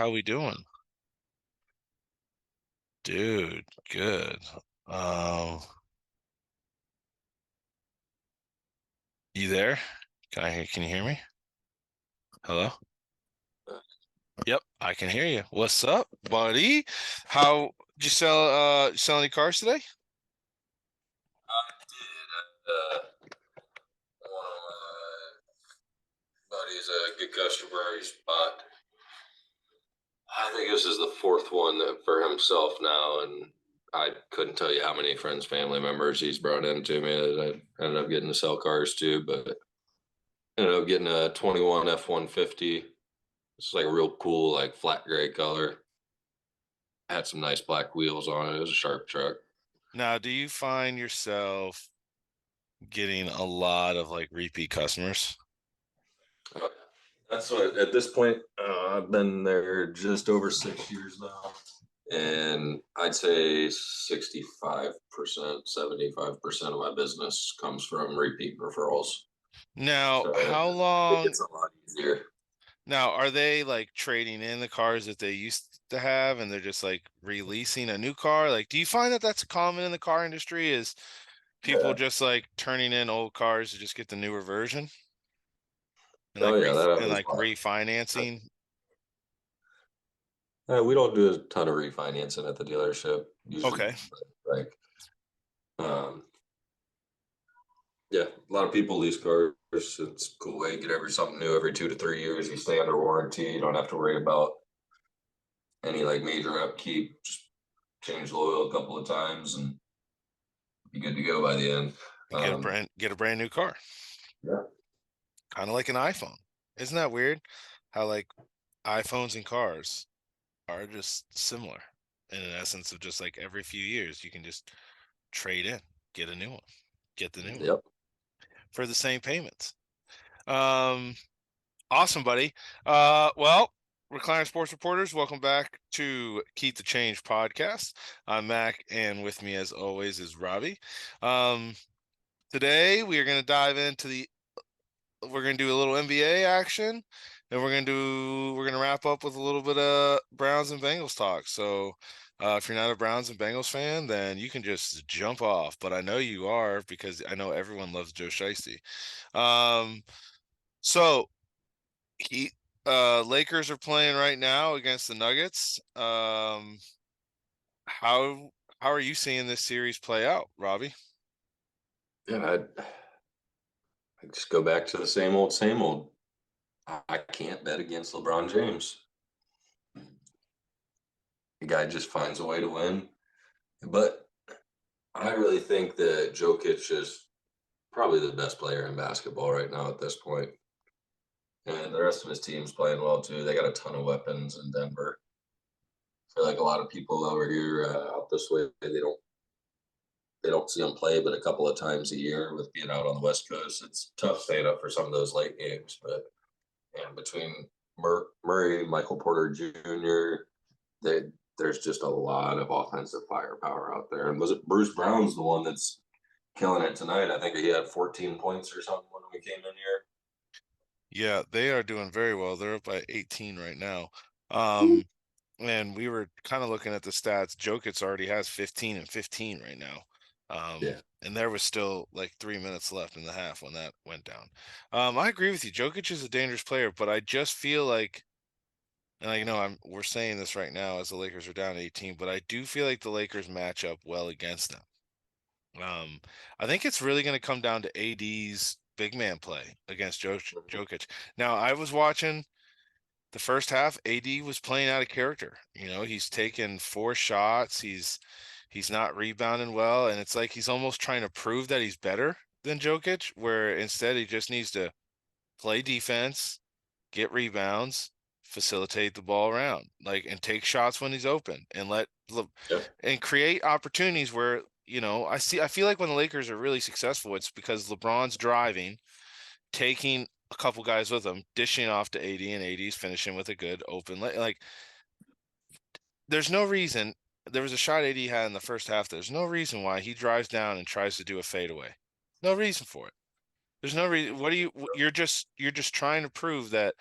How we doing? Dude, good. Um, you there? Can you hear me? Hello? Yep, I can hear you. What's up, buddy? How did you sell any cars today? Uh, One of my buddies, a good customer, he's bought. I think this is the fourth one for himself now, and I couldn't tell you how many friends, family members he's brought into me that I ended up getting to sell cars to, but ended up getting a 21 F-150. It's like a real cool, like flat gray color. Had some nice black wheels on it. It was a sharp truck. Now, do you find yourself getting a lot of like repeat customers? Uh, That's what at this point, I've been there just over 6 years now. And I'd say 65%, 75% of my business comes from repeat referrals. Now, So how it long gets a lot easier. now are they like trading in the cars that they used to have and they're just like releasing a new car? Like, do you find that that's common in the car industry is people Yeah. just like turning in old cars to just get the newer version and Oh, like yeah, that happens a lot. refinancing? We don't do a ton of refinancing at the dealership usually. Okay. Like, um, yeah, a lot of people lease cars. It's a cool way to get something new every 2 to 3 years. You stay under warranty. You don't have to worry about any like major upkeep. Just change the oil a couple of times and be good to go by the end. And Um, get a brand new car. yeah, Kind of like an iPhone. Isn't that weird? How like iPhones and cars are just similar in an essence of just like every few years you can just trade in, get a new one, get the new one yep. for the same payments. Um, awesome, buddy. Well, Recliner Sports Reporters, welcome back to Keep the Change podcast. I'm Mac, and with me, as always, is Robbie. Um, today we are going to dive into we're going to do a little NBA action, and we're going to wrap up with a little bit of Browns and Bengals talk. So, if you're not a Browns and Bengals fan, then you can just jump off. But I know you are because I know everyone loves Joe Shiesty. Um, so he Lakers are playing right now against the Nuggets. How how are you seeing this series play out, Robbie? Yeah, I just go back to the same old, same old. I can't bet against LeBron James. The guy just finds a way to win. But I really think that Jokic is probably the best player in basketball right now at this point. And the rest of his team's playing well too. They got a ton of weapons in Denver. I feel like a lot of people over here out this way, they don't see him play but a couple of times a year with being out on the West Coast. It's tough staying up for some of those late games. But and between Murray, Michael Porter Jr., they, there's just a lot of offensive firepower out there. And was it Bruce Brown's the one that's killing it tonight? I think he had 14 points or something when we came in here. Yeah, they are doing very well. They're up by 18 right now. Um, and we were kind of looking at the stats. Jokic already has 15 and 15 right now. Yeah. And there was still like 3 minutes left in the half when that went down. I agree with you. Jokic is a dangerous player, but I just feel like, and I know we're saying this right now as the Lakers are down 18, but I do feel like the Lakers match up well against them. Um, I think it's really going to come down to AD's big man play against Jokic. Now, I was watching the first half. AD was playing out of character. You know, he's taken 4 shots. He's not rebounding well, and it's like he's almost trying to prove that he's better than Jokic, where instead he just needs to play defense, get rebounds, facilitate the ball around, like and take shots when he's open, and Yeah. and create opportunities where I feel like when the Lakers are really successful, it's because LeBron's driving, taking a couple guys with him, dishing off to AD, and AD's finishing with a good open like. There's no reason. There was a shot AD had in the first half. There's no reason why he drives down and tries to do a fadeaway. No reason for it. There's no reason. What do you? You're just trying to prove that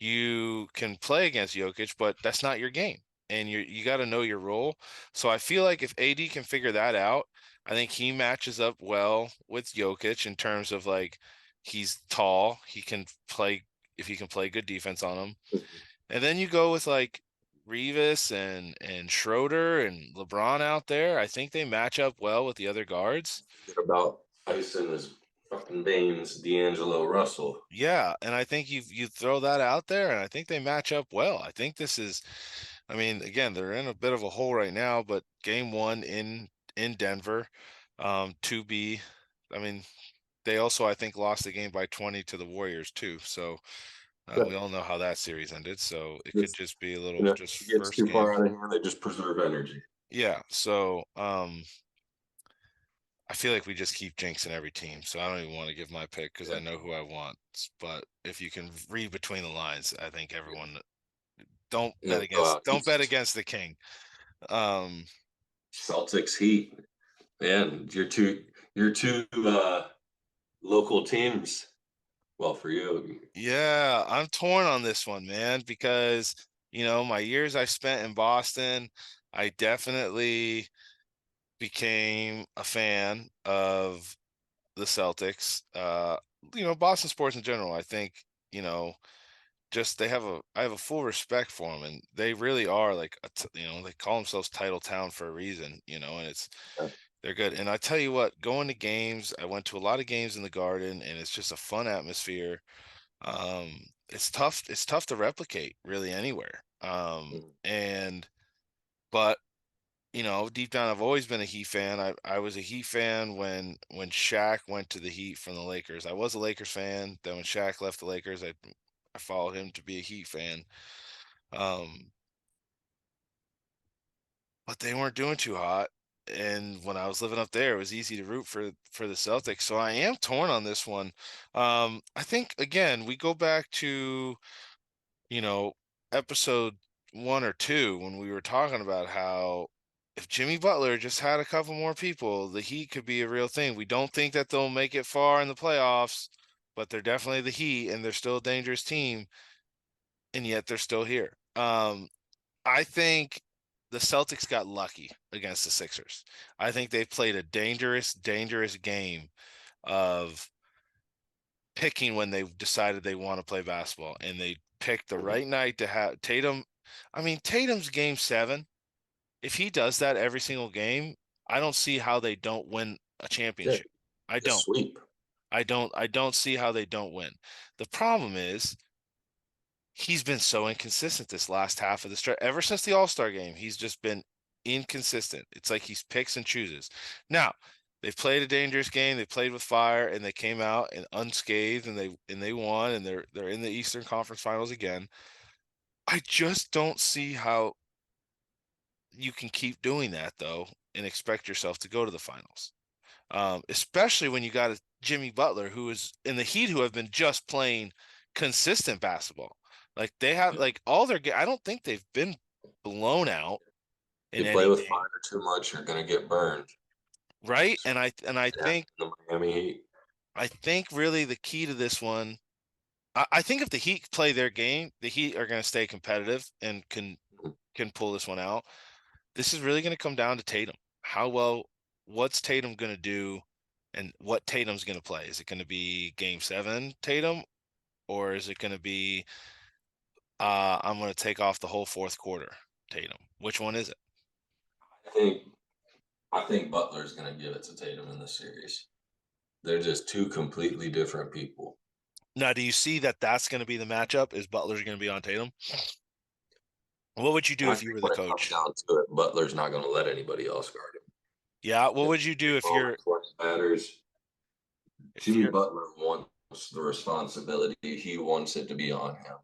you can play against Jokic, but that's not your game. And you got to know your role. So I feel like if AD can figure that out, I think he matches up well with Jokic in terms of like he's tall, he can play if he can play good defense on him. And then you go with like Revis and Schroeder and LeBron out there. I think they match up well with the other guards. Forget about icing his fucking veins, D'Angelo Russell. Yeah, and I think you throw that out there, and I think they match up well. I think this is, I mean, again, they're in a bit of a hole right now, but game one in Denver, to be, I mean, they also I think lost the game by 20 to the Warriors too. So we all know how that series ended. So it could Just, just be a little you know, just if it gets first too game. far out of hand, they just preserve energy. Yeah. So I feel like we just keep jinxing every team, so I don't even want to give my pick because I Yeah. know who I want. But if you can read between the lines, I think everyone don't Yeah, go out bet east. against the king. Um, Celtics Heat. Man, your two local teams. Well, for you. yeah, I'm torn on this one, man, because my years I spent in Boston, I definitely became a fan of the Celtics. Boston sports in general. I think, you know, just I have a full respect for them, and they really are like they call themselves title town for a reason, and they're good. And I tell you what, going to games, I went to a lot of games in the Garden, and it's just a fun atmosphere. It's tough to replicate really anywhere. Mhm. And but deep down, I've always been a Heat fan. I was a Heat fan when Shaq went to the Heat from the Lakers. I was a Lakers fan. Then when Shaq left the Lakers, I followed him to be a Heat fan. Um, but they weren't doing too hot. And when I was living up there, it was easy to root for the Celtics. So I am torn on this one. I think again, we go back to, you know, episode 1 or 2 when we were talking about how if Jimmy Butler just had a couple more people, the Heat could be a real thing. We don't think that they'll make it far in the playoffs, but they're definitely the Heat and they're still a dangerous team, and yet they're still here. I think the Celtics got lucky against the Sixers. I think they played a dangerous, dangerous game of picking when they decided they want to play basketball, and they picked the right night to have Tatum. I mean, Tatum's game 7. If he does that every single game, I don't see how they don't win a Yeah, championship. I just don't. sweep. I don't see how they don't win. The problem is he's been so inconsistent this last half of the stretch. Ever since the All-Star game, he's just been inconsistent. It's like he's picks and chooses. Now, they've played a dangerous game. They played with fire and they came out and unscathed and they won and they're in the Eastern Conference Finals again. I just don't see how you can keep doing that though and expect yourself to go to the finals. Especially when you got a Jimmy Butler who is in the Heat who have been just playing consistent basketball. Like they have Yeah. like all their I don't think they've been blown out in You play any with game, fire too much, you're gonna get burned. right? And It happened in the Miami Heat. I think really the key to this one, I think if the Heat play their game, the Heat are going to stay competitive and can pull this one out. This is really going to come down to Tatum. What's Tatum going to do and what Tatum's going to play? Is it going to be game 7 Tatum or is it going to be I'm going to take off the whole fourth quarter Tatum? Which one is it? I think I think Butler's gonna give it to Tatum in this series. They're just two completely different people. Now, do you see that that's going to be the matchup? Is Butler's going to be on Tatum? What would you do I if you think were the when it comes coach? down to it, Butler's not gonna let anybody else guard him. Yeah, what In would you do big if moments when it matters, Jimmy you're Butler wants the responsibility. He wants it to be on him.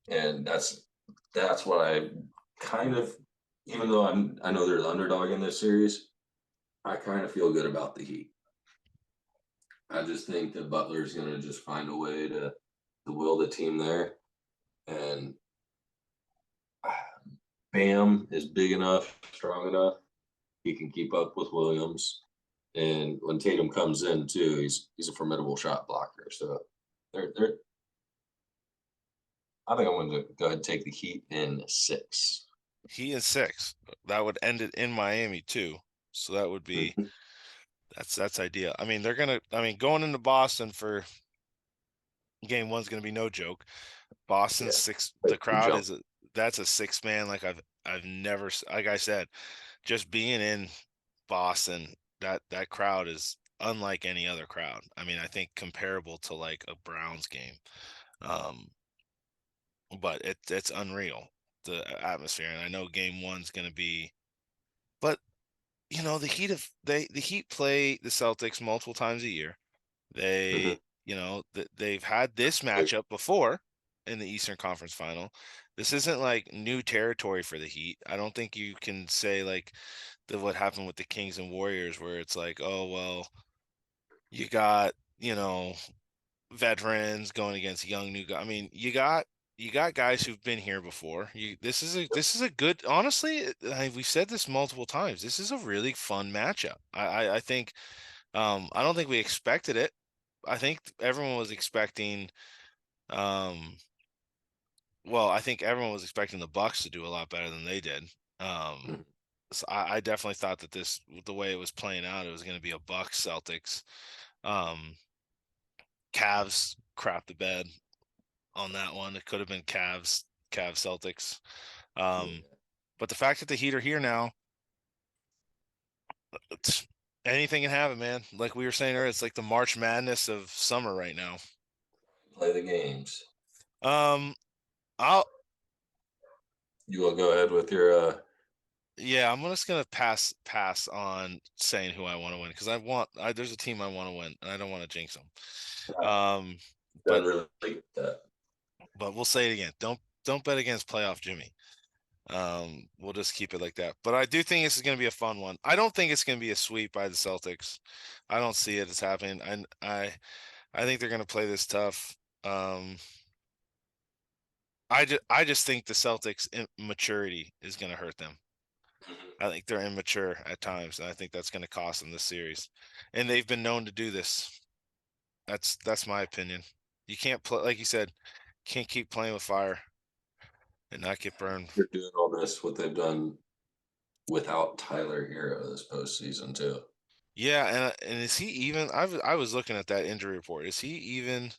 And that's what I kind of, even though I know they're the underdog in this series, I kind of feel good about the Heat. I just think that Butler's going to just find a way to will the team there, and Bam is big enough, strong enough. He can keep up with Williams, and when Tatum comes in too, he's a formidable shot blocker. So they're I think I'm going to go ahead and take the Heat in 6. He in 6. That would end it in Miami too. So that would be Mhm. that's ideal. I mean, going into Boston for game one's gonna be no joke. Boston Yeah, 6, take the the crowd jump. is that's a 6 man like I've never like I said, just being in Boston, that crowd is unlike any other crowd. I mean, I think comparable to like a Browns game. Um, but it's unreal, the atmosphere. And I know game one's gonna be, but the Heat play the Celtics multiple times a year. Mhm. They've had this Like, matchup before in the Eastern Conference Final. This isn't like new territory for the Heat. I don't think you can say like what happened with the Kings and Warriors, where it's like, oh well, you got veterans going against young new guys. I mean, you got guys who've been here before. This is a good. Honestly, we've said this multiple times. This is a really fun matchup. I think. I don't think we expected it. I think everyone was expecting. Um, well, I think everyone was expecting the Bucks to do a lot better than they did. Um, mhm. so I definitely thought that the way it was playing out, it was going to be a Bucks Celtics. Um, Cavs crap the bed on that one. It could have been Cavs Celtics. Um, Yeah. but the fact that the Heat are here now, anything can happen, man. Like we were saying earlier, it's like the March Madness of summer right now. Play the games. Um, I'll You will go ahead with your Yeah, I'm just gonna pass on saying who I want to win because there's a team I want to win and I don't want to jinx them. Um, done but really like that. we'll say it again. Don't bet against playoff Jimmy. We'll just keep it like that. But I do think this is gonna be a fun one. I don't think it's gonna be a sweep by the Celtics. I don't see it as happening. I think they're gonna play this tough. Um, I just think the Celtics maturity is gonna hurt them. Mhm. I think they're immature at times, and I think that's going to cost them this series. And they've been known to do this. That's my opinion. You can't play, like you said, can't keep playing with fire and not get burned. They're doing all this, what they've done without Tyler Hero this postseason too. Yeah, and is he even? I was looking at that injury report. Is he even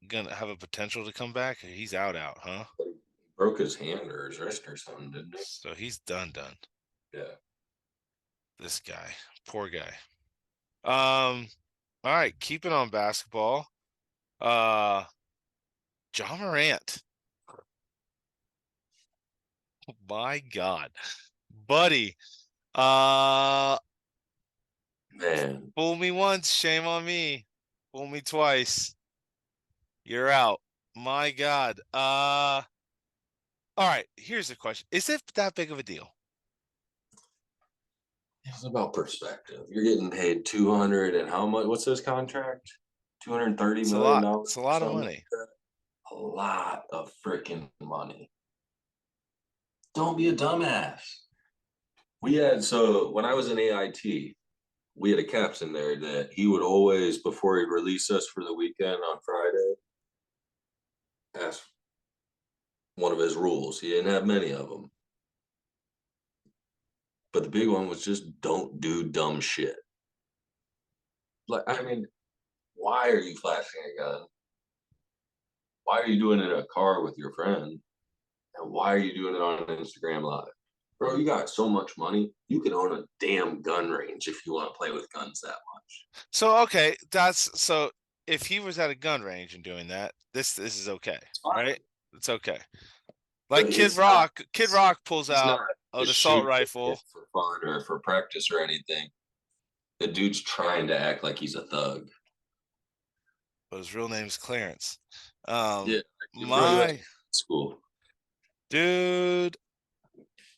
gonna have a potential to come back? He's out, huh? He broke his hand or his wrist or something, didn't he? So he's done. Yeah. This guy, poor guy. Um, all right, keeping on basketball. Uh, John Morant. My God, buddy. Uh, Man, fool me once, shame on me. Fool me twice, you're out. My God. All right. Here's the question: is it that big of a deal? it's about perspective. You're getting paid 200 and how much? What's his contract? 230 It's a million lot. dollars It's a or lot of something like money. that. A lot of freaking money. Don't be a dumbass. We had so when I was in AIT, we had a captain there that he would always, before he'd release us for the weekend on Friday, ask one of his rules. He didn't have many of them, but the big one was just don't do dumb shit. Like, I mean, why are you flashing a gun? Why are you doing it in a car with your friend? And why are you doing it on Instagram Live? Bro, you got so much money, you can own a damn gun range if you want to play with guns that much. So okay, that's so. If he was at a gun range and doing that, this is okay, It's fine. right? It's okay. Like But Kid it's not, Rock. Kid Rock pulls he's out not an just assault shooting it rifle, for fun or for practice or anything. The dude's trying to act like he's a thug. but his real name's Clarence. Yeah, bro, you went to My school. dude,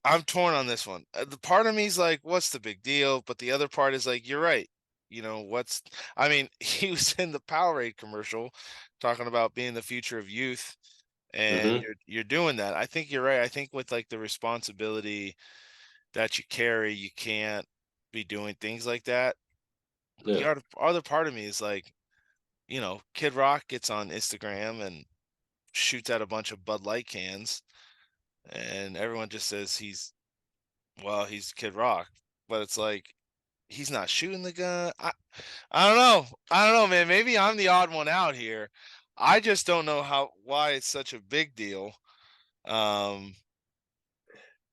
I'm torn on this one. The part of me is like, what's the big deal? But the other part is like, you're right. I mean, he was in the Powerade commercial talking about being the future of youth, and Mm-hmm. you're doing that. I think you're right. I think with like the responsibility that you carry, you can't be doing things like that. The Yeah. other part of me is like, Kid Rock gets on Instagram and shoots out a bunch of Bud Light cans, and everyone just says he's Kid Rock, but it's like he's not shooting the gun. I don't know. I don't know, man. Maybe I'm the odd one out here. I just don't know why it's such a big deal. Um,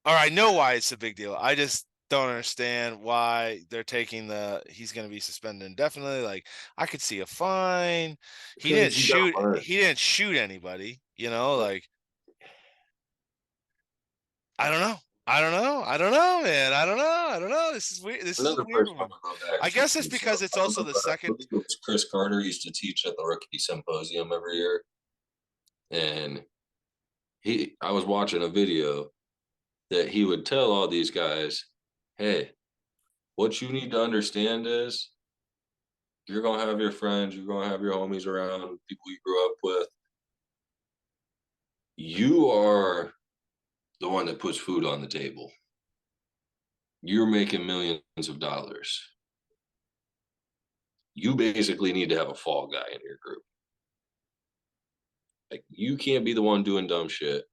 or I know why it's a big deal. I just don't understand why they're taking he's going to be suspended indefinitely. Like, I could see a fine. He didn't Because you gotta shoot. learn. He didn't shoot anybody. But Like, I don't know. I don't know. I don't know, man. I don't know. I don't know. This is weird. This is a another weird person one. I'm gonna go back I to. guess it's So because it's I also the remember, I second. believe it was Chris Carter used to teach at the rookie symposium every year, and I was watching a video that he would tell all these guys, "Hey, what you need to understand is you're gonna have your friends, you're gonna have your homies around, people you grew up with. You are the one that puts food on the table. You're making millions of dollars. You basically need to have a fall guy in your group. Like you can't be the one doing dumb shit.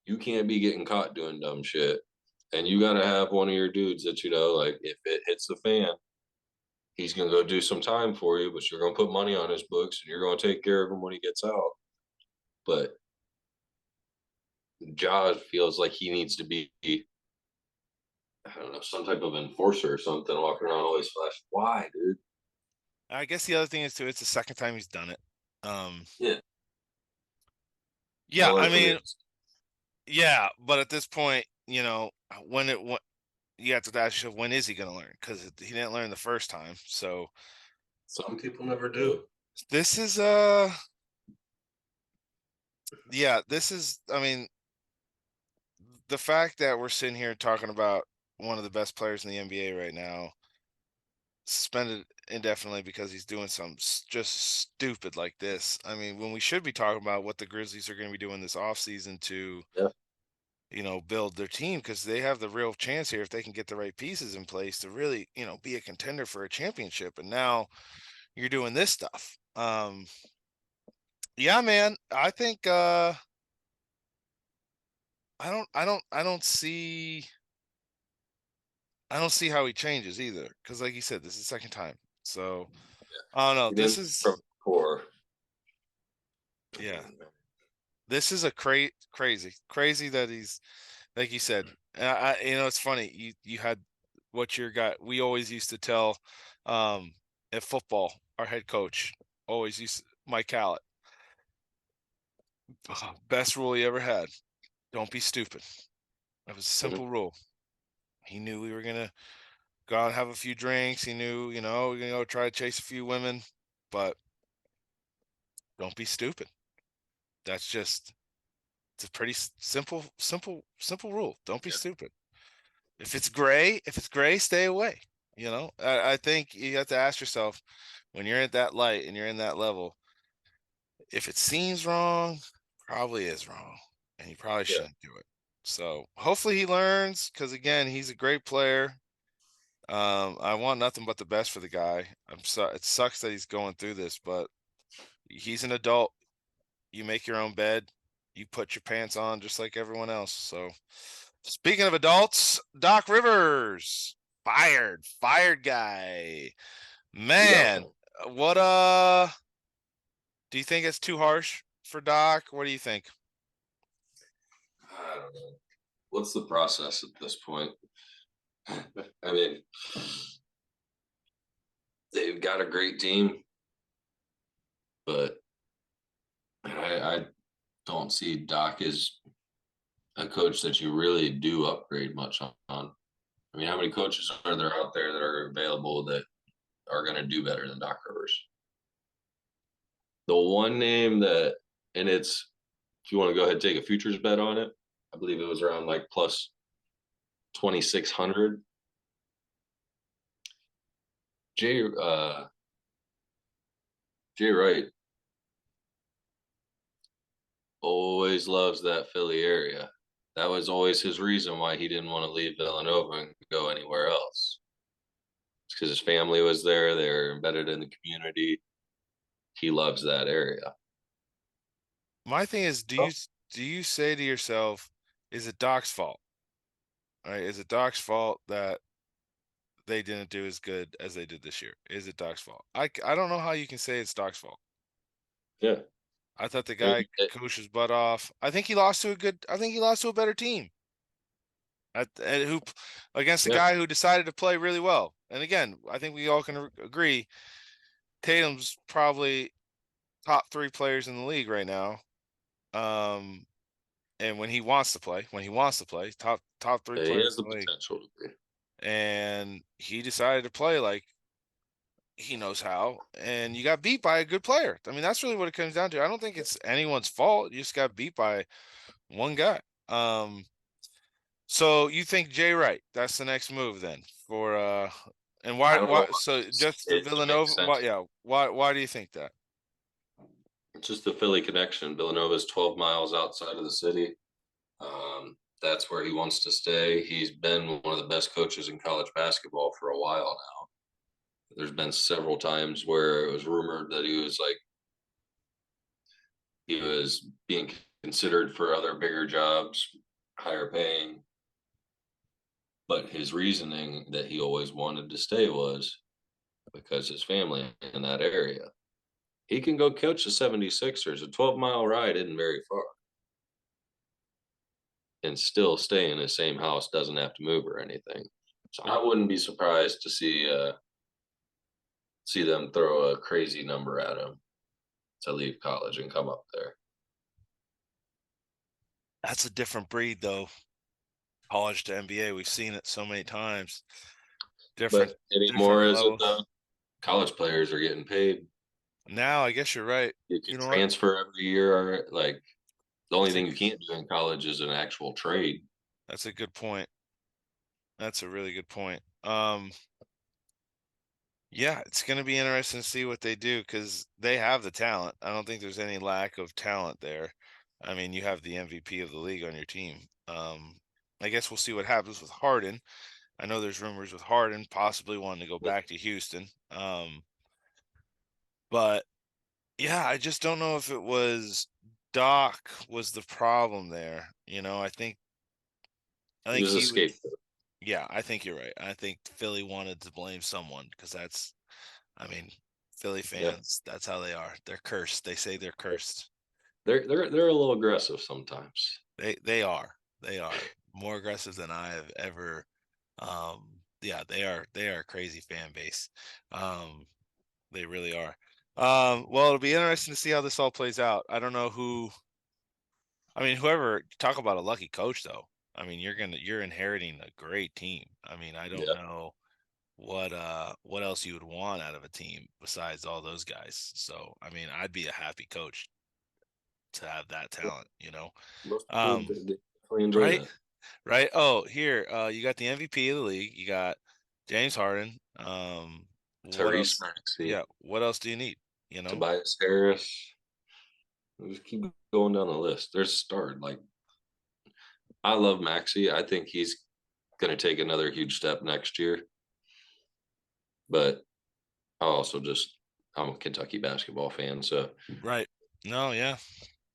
You can't be getting caught doing dumb shit. And you gotta have one of your dudes that like if it hits the fan, he's gonna go do some time for you, but you're gonna put money on his books and you're gonna take care of him when he gets out." But Jaws feels like he needs to be, I don't know, some type of enforcer or something, walking around always flashing. Why, dude? I guess the other thing is too. It's the second time he's done it. Um, Yeah, yeah. gotta I learn from your mean, yeah. But at this point, when you have to ask yourself, when is he going to learn? Because he didn't learn the first time. So some people never do. this is yeah. This is. I mean, the fact that we're sitting here talking about one of the best players in the NBA right now suspended indefinitely because he's doing something just stupid like this. I mean, when we should be talking about what the Grizzlies are going to be doing this offseason to, Yeah, build their team, because they have the real chance here if they can get the right pieces in place to really, be a contender for a championship. And now you're doing this stuff. Yeah, man. I don't see how he changes either. Because like you said, this is the second time. So I don't know. he didn't from core. Yeah. This is a crazy that he's like you said. It's funny. You had what your guy. We always used to tell, at football, our head coach always Mike Callett, best rule he ever had. Don't be stupid. That was a Mhm. simple rule. He knew we were gonna go out and have a few drinks. He knew, we're gonna go try to chase a few women, but don't be stupid. That's just it's a pretty simple rule. Don't be Yeah, stupid. If it's gray, stay away. I think you have to ask yourself when you're at that light and you're in that level, if it seems wrong, probably is wrong, and you probably yeah, shouldn't do it. So hopefully he learns, because again, he's a great player. I want nothing but the best for the guy. It sucks that he's going through this, but he's an adult. You make your own bed. You put your pants on just like everyone else. So, speaking of adults, Doc Rivers fired guy. yeah. Man, what do you think it's too harsh for Doc? What do you think? I don't know. What's the process at this point? I mean, they've got a great team, but I don't see Doc as a coach that you really do upgrade much on. I mean, how many coaches are there out there that are available that are going to do better than Doc Rivers? The one name that, and it's, if you want to go ahead and take a futures bet on it, I believe it was around like plus 2,600. Jay, Jay Wright always loves that Philly area. That was always his reason why he didn't want to leave Villanova and go anywhere else. It's because his family was there. They're embedded in the community. he loves that area. My thing is, do you say to yourself, is it Doc's fault? Right? Is it Doc's fault that they didn't do as good as they did this year? Is it Doc's fault? I don't know how you can say it's Doc's fault. Yeah. I thought the I mean, guy coached his butt off. I think he lost to a good. I think he lost to a better team. Who against a yeah, guy who decided to play really well. And again, I think we all can agree Tatum's probably top 3 players in the league right now. And when he wants to play, top three he players has the in the league. potential to be. And he decided to play like he knows how, and you got beat by a good player. I mean, that's really what it comes down to. I don't think it's anyone's fault. You just got beat by one guy. So you think Jay Wright, that's the next move then for and I why don't know. so just the It makes Villanova, sense. why do you think that? It's just the Philly connection. Villanova is 12 miles outside of the city. That's where he wants to stay. He's been one of the best coaches in college basketball for a while now. There's been several times where it was rumored that he was being considered for other bigger jobs, higher paying. But his reasoning that he always wanted to stay was because his family in that area. He can go coach the 76ers. A 12-mile ride isn't very far. And still stay in the same house, doesn't have to move or anything. So I wouldn't be surprised to see them throw a crazy number at him to leave college and come up there. That's a different breed though. College to NBA, we've seen it so many times. Different But anymore, different is it levels. college players are getting paid. Now, I guess you're right. You can You know what? transfer every year. Like the only That's a thing you can't do in college is an actual trade. that's a good point. That's a really good point. Yeah, it's going to be interesting to see what they do because they have the talent. I don't think there's any lack of talent there. I mean, you have the MVP of the league on your team. I guess we'll see what happens with Harden. I know there's rumors with Harden possibly wanting to go back to Houston. But yeah, I just don't know if it was Doc was the problem there. I It think was a he would. scapegoat. Yeah, I think you're right. I think Philly wanted to blame someone because I mean, Philly Yeah, fans, that's how they are. They're cursed. They say they're cursed. they're a little aggressive sometimes. They are. They are more aggressive than I have ever. Yeah, they are a crazy fan base. Um, they really are. Well, it'll be interesting to see how this all plays out. I don't know who. I mean, whoever talk about a lucky coach though. I mean, you're inheriting a great team. I mean, I don't Yeah, know what else you would want out of a team besides all those guys. So, I mean, I'd be a happy coach to have that talent. most people Um, definitely enjoy right? that. Right? Oh, here, you got the MVP of the league. You got James Harden. What Tyrese else? Maxey, Yeah, what else do you need? You know? Tobias Harris. Just keep going down the list. There's a start. Like I love Maxi. I think he's going to take another huge step next year. But I also just I'm a Kentucky basketball fan, so Right. No, yeah.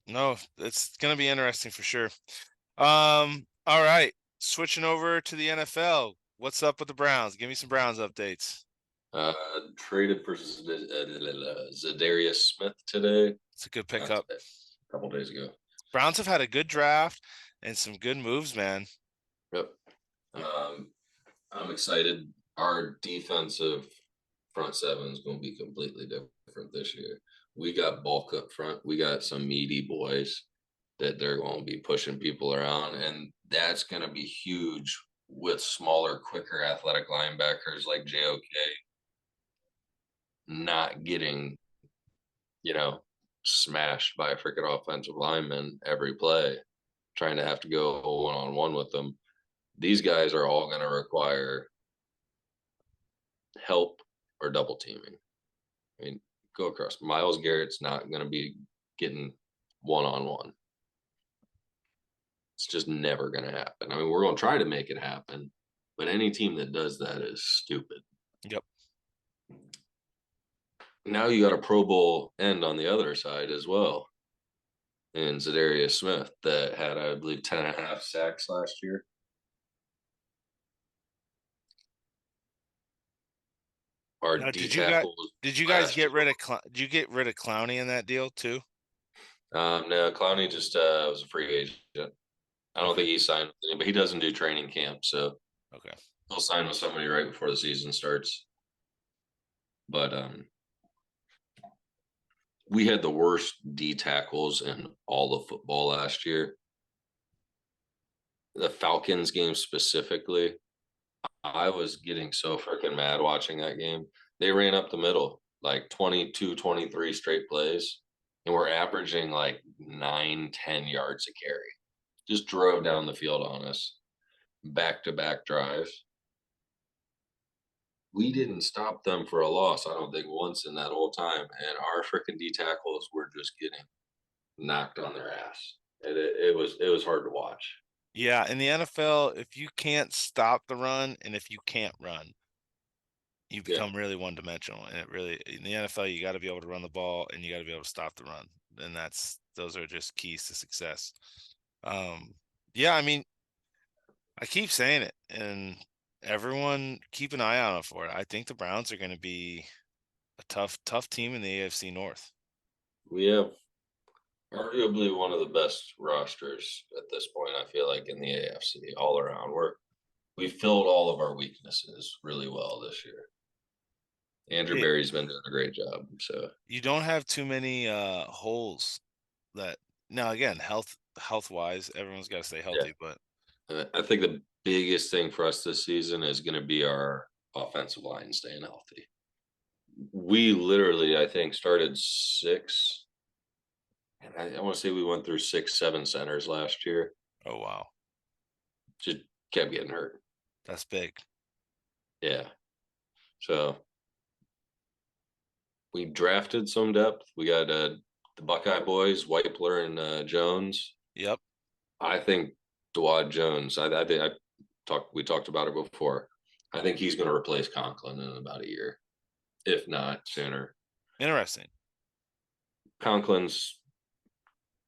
No, it's gonna be interesting for sure. All right. Switching over to the NFL. What's up with the Browns? Give me some Browns updates. traded for Zadarius Smith today. It's a good Not pickup. today, a couple days ago. Browns have had a good draft and some good moves, man. Yep. I'm excited. Our defensive front seven is going to be completely different this year. We got bulk up front. We got some meaty boys that they're going to be pushing people around, and that's going to be huge with smaller, quicker, athletic linebackers like JOK not getting, smashed by a freaking offensive lineman every play, trying to have to go one on one with them. These guys are all going to require help or double teaming. I mean, go across. Miles Garrett's not going to be getting one on one. It's just never going to happen. I mean, we're going to try to make it happen, but any team that does that is stupid. Yep. Now you got a Pro Bowl end on the other side as well, in Zadarius Smith that had, I believe, 10.5 sacks last year. Our Now, D tackles did you guys last get year. rid of did you get rid of Clowney in that deal too? No, Clowney just was a free agent. I don't Okay. think he signed with anybody, but he doesn't do training camp, so Okay. he'll sign with somebody right before the season starts. But we had the worst D tackles in all of football last year. The Falcons game specifically, I was getting so freaking mad watching that game. They ran up the middle like 22, 23 straight plays, and we're averaging like 9, 10 yards a carry. Just drove down the field on us, back to back drives. We didn't stop them for a loss, I don't think, once in that whole time. And our freaking D tackles were just getting knocked on their ass. And it was hard to watch. Yeah, in the NFL, if you can't stop the run and if you can't run, you Yeah. become really one dimensional. And it really in the NFL, you got to be able to run the ball and you got to be able to stop the run. And those are just keys to success. Um, yeah, I mean, I keep saying it, and everyone keep an eye out for it. I think the Browns are going to be a tough team in the AFC North. We have arguably one of the best rosters at this point, I feel like, in the AFC all around. We filled all of our weaknesses really well this year. Andrew It, Berry's been doing a great job. So you don't have too many holes that now again, health wise, everyone's got to stay yeah, healthy, but I think the biggest thing for us this season is going to be our offensive line staying healthy. We literally, I think, started six, and I want to say we went through 6, 7 centers last year. oh wow, Just kept getting hurt. that's big. Yeah. So we drafted some depth. We got the Buckeye boys, Whitepler and Jones. Yep. I think Dawad Jones. I think we talked about it before. I think he's going to replace Conklin in about a year, if not sooner. Interesting. Conklin's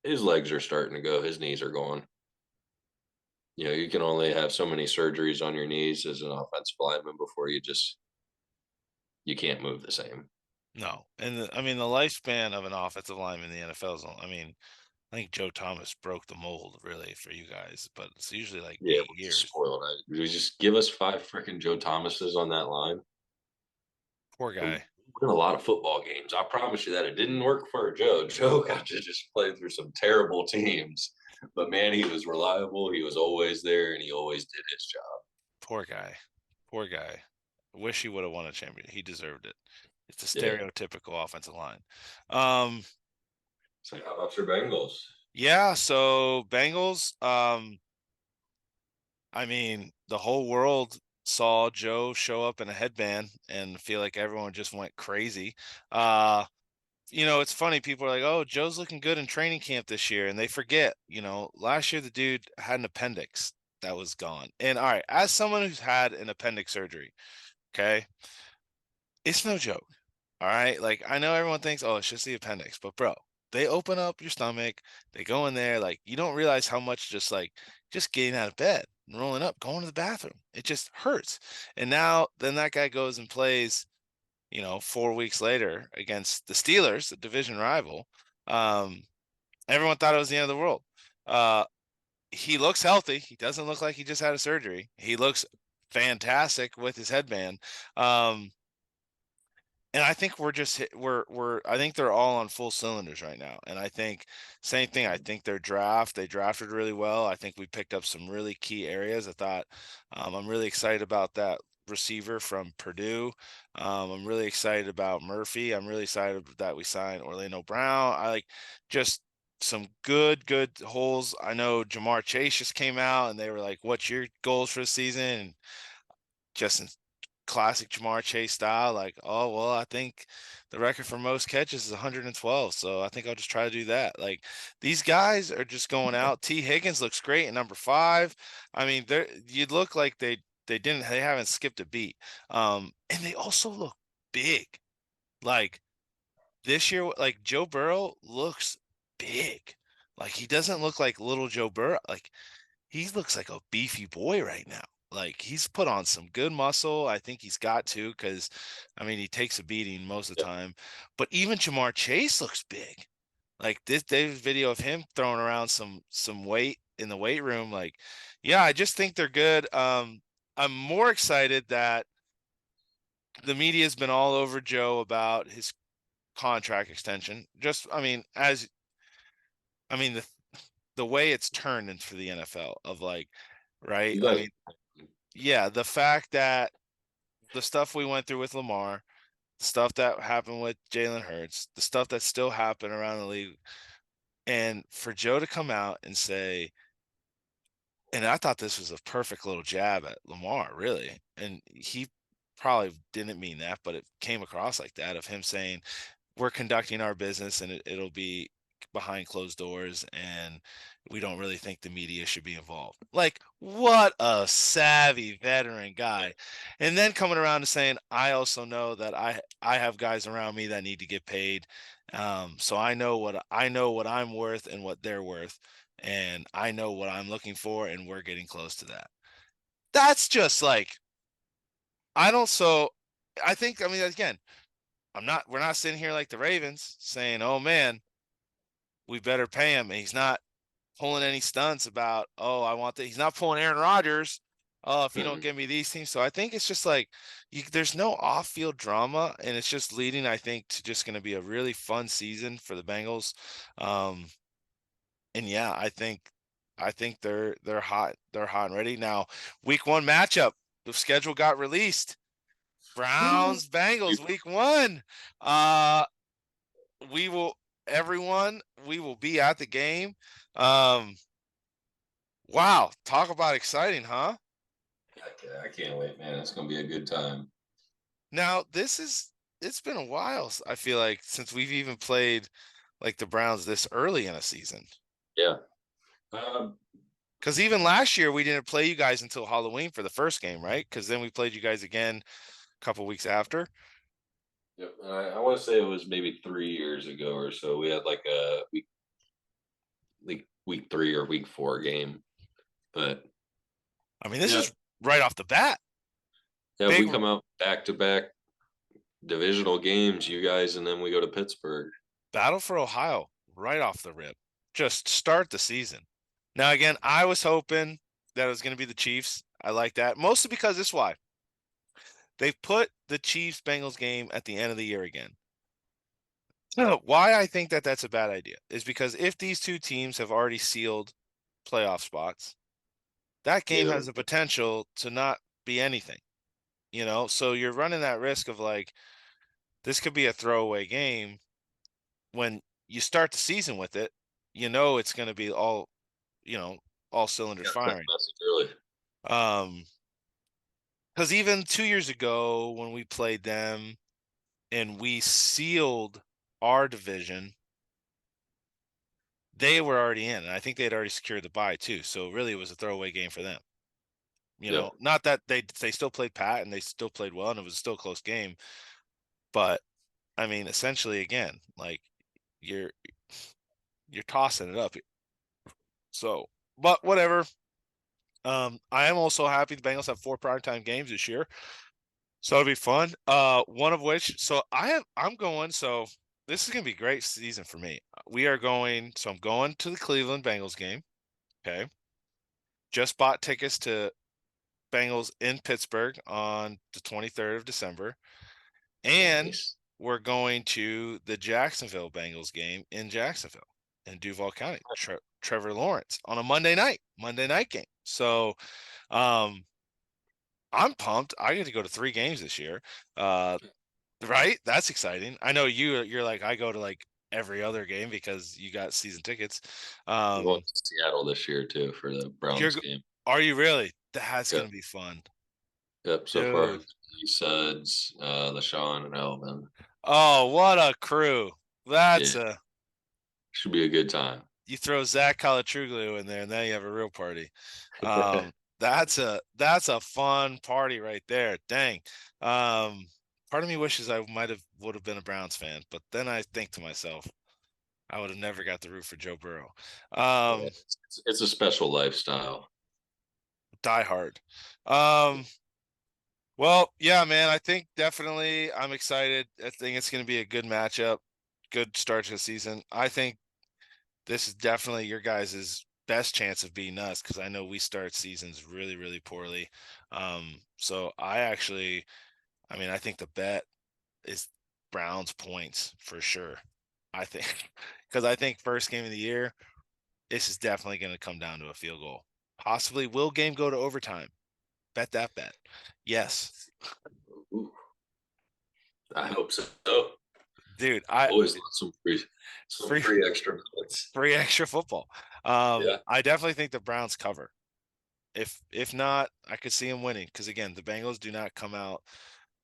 his legs are starting to go. His knees are going. You know, you can only have so many surgeries on your knees as an offensive lineman before you can't move the same. No, and I mean the lifespan of an offensive lineman in the NFL is. I mean, I think Joe Thomas broke the mold really for you guys, but it's usually like Yeah, 8 years. spoiled. We just give us 5 freaking Joe Thomases on that line. Poor And guy. win a lot of football games. I promise you that it didn't work for Joe. Joe got to just play through some terrible teams, but man, he was reliable. He was always there, and he always did his job. Poor guy. Poor guy. I wish he would have won a championship. He deserved it. It's a Yeah. stereotypical offensive line. Um, So how about your Bengals? yeah, so Bengals, I mean, the whole world saw Joe show up in a headband and feel like everyone just went crazy. Uh, it's funny. People are like, "Oh, Joe's looking good in training camp this year," and they forget, last year the dude had an appendix that was gone. And all right, as someone who's had an appendix surgery, okay, it's no joke. All right. Like I know everyone thinks, oh, it's just the appendix, but bro, they open up your stomach, they go in there, like you don't realize how much just getting out of bed and rolling up, going to the bathroom. It just hurts. And now then that guy goes and plays, 4 weeks later against the Steelers, the division rival. Um, everyone thought it was the end of the world. He looks healthy. He doesn't look like he just had a surgery. He looks fantastic with his headband. And I think I think they're all on full cylinders right now. And I think same thing. I think they drafted really well. I think we picked up some really key areas. I thought I'm really excited about that receiver from Purdue. I'm really excited about Murphy. I'm really excited that we signed Orlando Brown. I like just some good holes. I know Jamar Chase just came out and they were like, "What's your goals for the season?" And Justin classic Jamar Chase style, like, oh, well, I think the record for most catches is 112. So I think I'll just try to do that. Like these guys are just going out. T. Higgins looks great at number 5. I mean, you'd look like they haven't skipped a beat. And they also look big. Like this year, like Joe Burrow looks big. Like he doesn't look like little Joe Burrow. Like he looks like a beefy boy right now. Like he's put on some good muscle. I think he's got to because, I mean, he takes a beating most of the Yep. time. But even Jamar Chase looks big. Like this David video of him throwing around some weight in the weight room. Like, yeah, I just think they're good. I'm more excited that the media has been all over Joe about his contract extension. Just, I mean the way it's turned in for the NFL of like, right? You I guys, mean, yeah, the fact that the stuff we went through with Lamar, the stuff that happened with Jalen Hurts, the stuff that's still happened around the league, and for Joe to come out and say, and I thought this was a perfect little jab at Lamar, really. And he probably didn't mean that, but it came across like that of him saying, we're conducting our business and it'll be behind closed doors and we don't really think the media should be involved. Like, what a savvy veteran guy. And then coming around and saying, I also know that I have guys around me that need to get paid. So I know what I'm worth and what they're worth. And I know what I'm looking for, and we're getting close to that. That's just like I don't so I think, I mean, again, we're not sitting here like the Ravens saying, oh man, we better pay him. And he's not pulling any stunts about, oh, he's not pulling Aaron Rodgers. Oh, if you don't mm-mm. give me these teams. So I think it's just like there's no off field drama. And it's just leading, I think, to just going to be a really fun season for the Bengals. Um, and yeah, I think they're hot. They're hot and ready. Now, week one matchup, the schedule got released. Browns, Bengals, week one. Uh we will everyone we will be at the game. um wow, talk about exciting, huh? I can't wait, man. It's gonna be a good time. Now it's been a while, I feel like, since we've even played like the Browns this early in a season, Yeah. Um, because even last year we didn't play you guys until Halloween for the first game, right? Because then we played you guys again a couple weeks after. yep. I want to say it was maybe 3 years ago or so. We had like a week 3 or week 4 game, but I mean, this yeah, is right off the bat. yeah. Big We come out back to back divisional games, you guys, and then we go to Pittsburgh. battle for Ohio right off the rip. Just start the season. Now, again, I was hoping that it was going to be the Chiefs. I like that, mostly because this is why. They put the Chiefs Bengals game at the end of the year again. Why I think that that's a bad idea is because if these two teams have already sealed playoff spots, that game Neither. has the potential to not be anything, you know? So you're running that risk of like, this could be a throwaway game when you start the season with it, you know it's going to be all, you know, all cylinders Got that firing. message early. Um, because even 2 years ago when we played them and we sealed our division, they were already in, and I think they'd already secured the bye too. So really, it was a throwaway game for them. You know, Yep. not that they still played pat and they still played well, and it was still a close game. But I mean, essentially, again, like you're you're tossing it up. So, but whatever. I am also happy the Bengals have 4 primetime games this year, so it'll be fun. One of which, so I'm going. So this is gonna be a great season for me. We are going. So I'm going to the Cleveland Bengals game. Okay, just bought tickets to Bengals in Pittsburgh on the 23rd of December, and Nice. we're going to the Jacksonville Bengals game in Jacksonville in Duval County. Trevor Lawrence on a Monday night game. So, um, I'm pumped. I get to go to 3 games this year. Uh, right? That's exciting. I know you're like, I go to like every other game because you got season tickets. I'm going Um, to Seattle this year too for the Browns game. are you really? That's Yep. gonna be fun, Yep. So far, dude. it's Suds, LaShawn, and Alvin. Oh, what a crew! Yeah, That's a should be a good time. You throw Zach Calatruglu in there, and then you have a real party. That's a fun party right there. Dang. Um, Part of me wishes I would have been a Browns fan, but then I think to myself, I would have never got to root for Joe Burrow. Yeah, Um, it's a special lifestyle. Die hard. Um, well, yeah, man, I think definitely I'm excited. I think it's going to be a good matchup, good start to the season. I think this is definitely your guys' best chance of beating us because I know we start seasons really, really poorly. So I mean, I think the bet is Browns points for sure. I think because I think first game of the year, this is definitely going to come down to a field goal. Possibly will game go to overtime? Bet that bet. Yes, Ooh, I hope so. dude. I Always love some free free extra minutes. free extra football. Yeah. I definitely think the Browns cover. If not, I could see them winning because again, the Bengals do not come out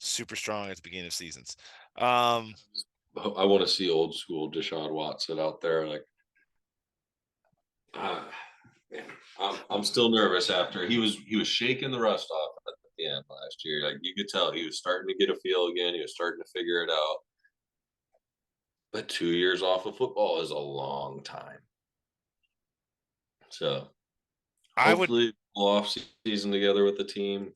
super strong at the beginning of seasons. Um, I want to see old school Deshaun Watson out there. Like, ah, man, I'm still nervous after he was shaking the rust off at the end last year. Like you could tell he was starting to get a feel again. He was starting to figure it out. But 2 years off of football is a long time. So I would hopefully pull off season together with the team.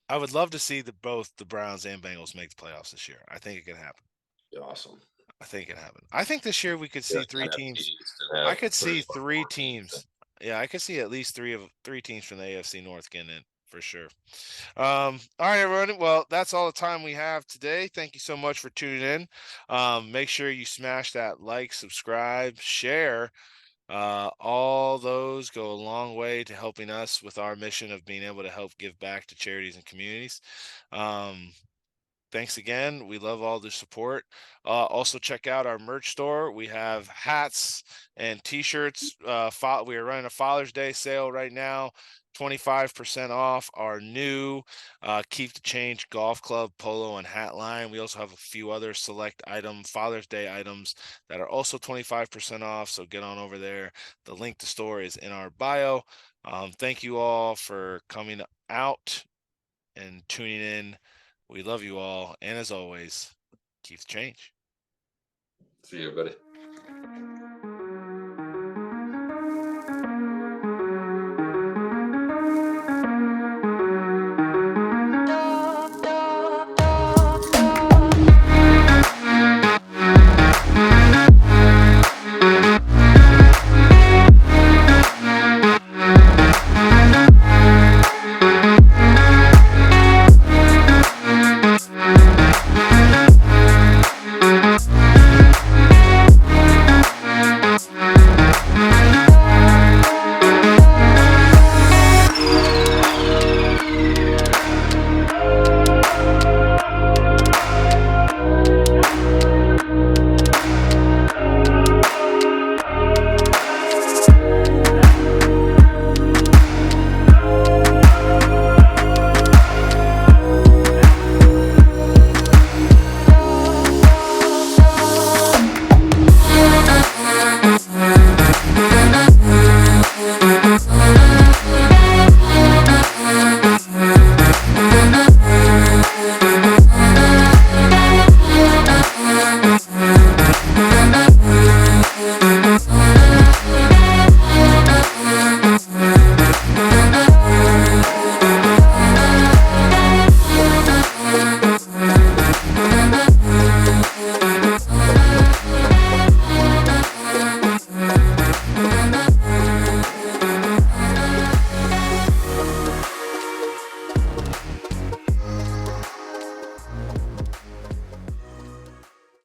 I would love to see both the Browns and Bengals make the playoffs this year. I think it could happen. Be awesome. I think it happened. I think this year we could Yeah, see three NFC teams. East and I have could see 31 three more teams. teams. Yeah, I could see at least three teams from the AFC North getting in for sure. All right, everyone. Well, that's all the time we have today. Thank you so much for tuning in. Make sure you smash that like, subscribe, share. All those go a long way to helping us with our mission of being able to help give back to charities and communities. Um, Thanks again. We love all the support. Also, check out our merch store. We have hats and T-shirts. We are running a Father's Day sale right now. 25% off our new Keep the Change Golf Club polo and hat line. We also have a few other select Father's Day items that are also 25% off. So get on over there. The link to store is in our bio. Thank you all for coming out and tuning in. We love you all. And as always, keep the change. See you, buddy.